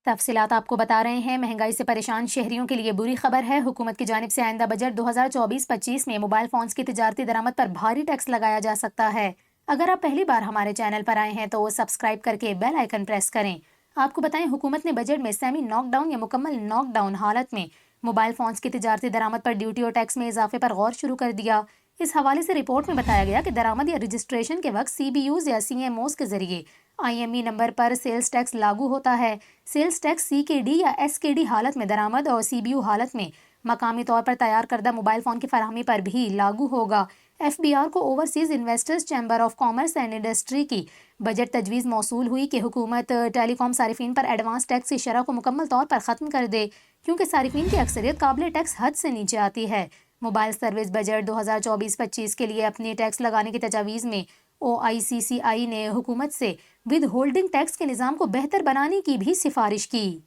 تفصیلات آپ کو بتا رہے ہیں۔ مہنگائی سے پریشان شہریوں کے لیے بری خبر ہے۔ حکومت کی جانب سے آئندہ بجٹ 2024-25 میں موبائل فونز کی تجارتی درآمد پر بھاری ٹیکس لگایا جا سکتا ہے۔ اگر آپ پہلی بار ہمارے چینل پر آئے ہیں تو سبسکرائب کر کے بیل آئیکن پریس کریں۔ آپ کو بتائیں، حکومت نے بجٹ میں سیمی ناک ڈاؤن یا مکمل ناک ڈاؤن حالت میں موبائل فونز کی تجارتی درآمد پر ڈیوٹی اور ٹیکس میں اضافے پر غور شروع کر دیا۔ اس حوالے سے رپورٹ میں بتایا گیا کہ درآمد یا رجسٹریشن کے وقت سی بی یوز یا سی ایم اوز کے ذریعے آئی ایم ای نمبر پر سیلز ٹیکس لاگو ہوتا ہے۔ سیلز ٹیکس سی کے ڈی یا ایس کے ڈی حالت میں درآمد اور سی بی یو حالت میں مقامی طور پر تیار کردہ موبائل فون کی فراہمی پر بھی لاگو ہوگا۔ ایف بی آر کو overseas investors chamber of commerce and industry کی بجٹ تجویز موصول ہوئی کہ حکومت ٹیلی کام صارفین پر ایڈوانس ٹیکس کی شرح کو مکمل طور پر ختم کر دے، کیونکہ صارفین کی اکثریت قابل ٹیکس حد سے نیچے آتی ہے۔ موبائل سروس بجٹ 2024-25 کے لیے اپنی ٹیکس لگانے کی تجاویز میں او آئی سی سی آئی نے حکومت سے ود ہولڈنگ ٹیکس کے نظام کو بہتر بنانے کی بھی سفارش کی۔